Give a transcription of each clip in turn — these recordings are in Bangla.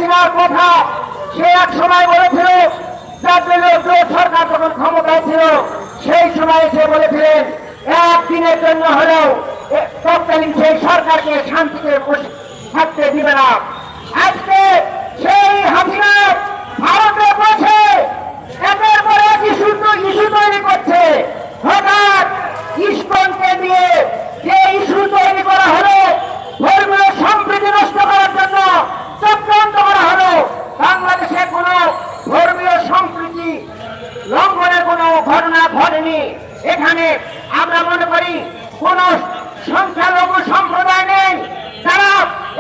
হাসিনার কথা সে এক সময় বলেছিল, সরকার যখন ক্ষমতায় ছিল সেই সময় সে বলেছিলেন একদিনের জন্য হলেও তৎকালীন সেই সরকারকে শান্তিতে থাকতে দিবে না। আজকে সেই হাসিনা ভারতে বসে একের পর এক ইস্যু তৈরি করছে। হঠাৎ ইস্কনকে দিয়ে যে ইস্যু তৈরি করা হলো, ধর্মীয় সম্প্রীতি নষ্ট করার জন্য চক্রান্ত করা হলো। বাংলাদেশে কোন ধর্মীয় সম্প্রীতি লঙ্ঘনের কোন ঘটনা ঘটেনি। এখানে আমরা মনে করি কোন সংখ্যালঘু সম্প্রদায় নেই, তারা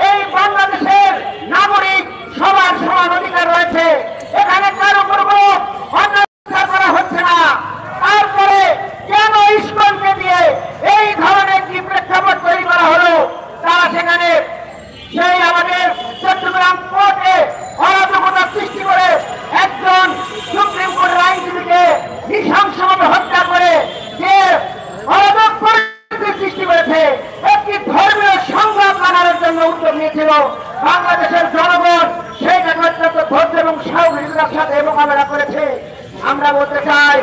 এই বাংলাদেশের নাগরিক, সবার সমান অধিকার রয়েছে। এখানে কারো করব অত্যাচার করা হচ্ছে না। তারপরে কেন ইস্কনকে দিয়ে এই ধরনের কি প্রেক্ষাপট তৈরি করা হলো? তারা সেখানে সেই আমাদের চট্টগ্রাম কোর্টে অরাজকতা সৃষ্টি করে একজন সুপ্রিম কোর্টের আইনজীবীকে নৃশংসভাবে হত্যা করে যে অরাজক পরিস্থিতি সৃষ্টি করেছে, একটি ধর্মীয় সংগ্রাম মানানোর জন্য উদ্যোগ নিয়েছিল বাংলাদেশের জনগণ। সেইটাকে অত্যন্ত ধৈর্য এবং সাহসিকতার সাথে মোকাবেলা করেছে। আমরা বলতে চাই,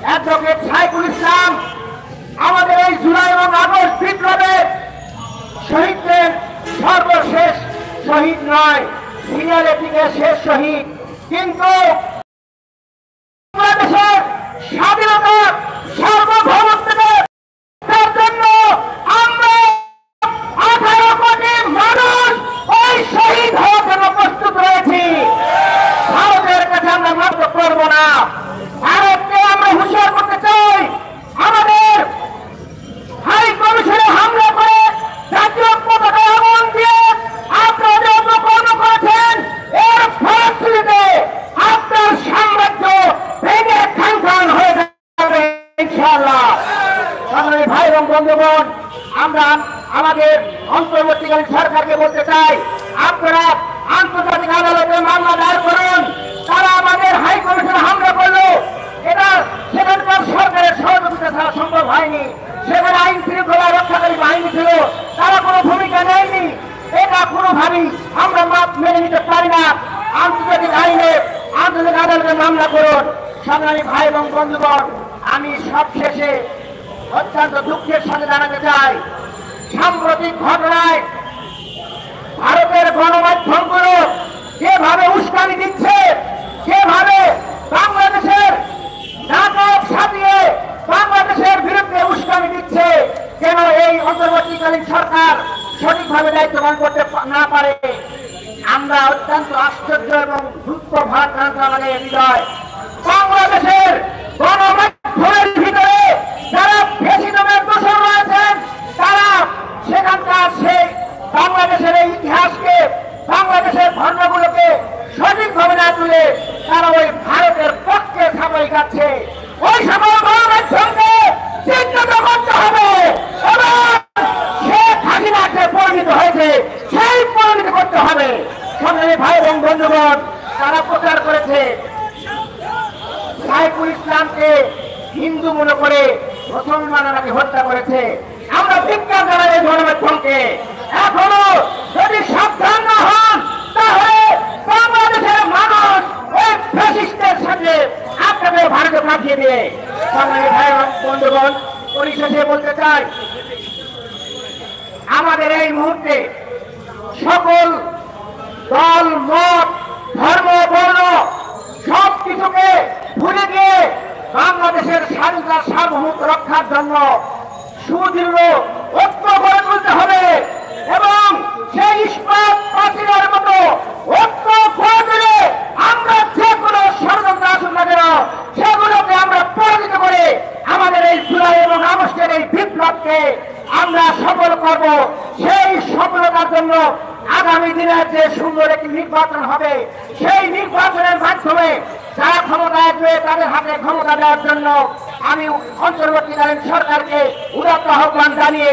অ্যাডভোকেট সাইফুল ইসলাম আমাদের এই জুলাই এবং আগস্ট বিপ্লবের শহীদদের সর্বশেষ শহীদ নয়, সিরিয়ালের দিকে শেষ শহীদ। কিন্তু বাংলাদেশের স্বাধীনতা সার্বভৌমত্বের জন্য আমরা 18 কোটি মানুষ ওই শহীদ হওয়ার জন্য প্রস্তুত রয়েছি। ভারতের কাছে আমরা মাত্র করবো না। ভারতকে আমরা হুঁশিয়ার করতে চাই, আমাদের হাই কমিশনে হামলা করে জাতীয় পতাকা আগুন দিয়ে আপনারা যে অপকর্ম করেছেন, এর ফলশ্রুতিতে আপনার সাম্রাজ্য ভেঙে খান হয়ে যাবে ইনশাআল্লাহ। সংগ্রামী ভাই এবং বন্ধুগণ, আমরা আমাদের অন্তর্বর্তীকালীন সরকারকে বলতে চাই, আপনারা আন্তর্জাতিক আদালতে মামলা দায়ের করুন। তারা আমাদের হাই কমিশনে হামলা করলো, এটা সেখানকার সরকারের সহযোগিতা ছাড়া সম্ভব হয়নি। সেখানে আইন শৃঙ্খলা রক্ষাকারী বাহিনী ছিল, তারা কোনো ভূমিকা নেয়নি। এটা কোনোভাবেই আমরা মেনে নিতে পারি না। আন্তর্জাতিক আইনে আন্তর্জাতিক আদালতে মামলা করুন। সংগ্রামী ভাই এবং বন্ধুগণ, আমি সবশেষে অত্যন্ত দুঃখের সাথে জানাতে চাই, সাম্প্রতিক ঘটনায় ভারতের গণমাধ্যমগুলো যেভাবে উস্কানি দিচ্ছে, যেভাবে বাংলাদেশের নাটক সাজিয়ে বাংলাদেশের বিরুদ্ধে উস্কানি দিচ্ছে, যেন এই অন্তর্বর্তীকালীন সরকার সঠিকভাবে দায়িত্ব পালন করতে না পারে। আমরা অত্যন্ত আশ্চর্য এবং দুঃখ ভারাক্রান্ত আমাদের হৃদয়। বাংলাদেশের গণমাধ্যমের ভিতরে যারা ফ্যাসিজমের দোষর রয়েছেন, তারা সেখানকার সেই বাংলাদেশের এই ইতিহাসকে, বাংলাদেশের ঘটনাগুলোকে সঠিকভাবে না তুলে তারা ওই ভারতের পক্ষে ছাপাই যাচ্ছে। ওই সকল গণমাধ্যমকে চিহ্নিত করতে হবে এবং শেখ হাসিনাকে পরিণত হয়েছে সেই পরিণত করতে হবে। সংগ্রামী ভাই এবং বন্ধুগণ, তারা প্রচার করেছে সাইফুল ইসলামকে হিন্দু মনে করে মুসলমানরা নাকি হত্যা করেছে। আমরা ধিক্কার জানাই এই গণমাধ্যমকে। এখনো যদি সাবধান না হন, তাহলে বাংলাদেশের মানুষ ওই ফ্যাসিস্টের সাথে আপনাদের ভারতে পাঠিয়ে দেবে। সংগ্রামী ভাই এবং বন্ধুগণ, পরিশেষে বলতে চাই, আমাদের এই মুহূর্তে সকল দল, মত, ধর্ম, বর্ণ সব কিছুকে ভুলে গিয়ে বাংলাদেশের স্বাধীনতা সার্বভৌমত্ব রক্ষার জন্য সুদৃঢ় ঐক্য গড়ে তুলতে হবে এবং সেই ইস্পাত প্রাচীরের মতো ঐক্য গড়ে তুলে আমরা যে কোনো ষড়যন্ত্র আসুন না কেন সেগুলোকে আমরা পরাজিত করে আমাদের এই জুলাই এবং আগস্টের এই বিপ্লবকে আমরা সফল করব। সেই সফলতার জন্য আগামী দিনের যে সুন্দর একটি নির্বাচন হবে, সেই নির্বাচনের মাধ্যমে যারা ক্ষমতা আসবে তাদের হাতে ক্ষমতা দেওয়ার জন্য আমি অন্তর্বর্তীকালীন সরকারকে উদাত্ত আহ্বান জানিয়ে,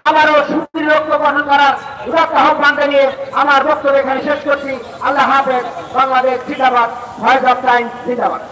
আবারও সুদৃঢ় ঐক্য গঠন করার উদাত্ত আহ্বান জানিয়ে আমার বক্তব্য এখানে শেষ করছি। আল্লাহ হাফেজ। বাংলাদেশ জিন্দাবাদ। ভয়েস অফ টাইম জিন্দাবাদ।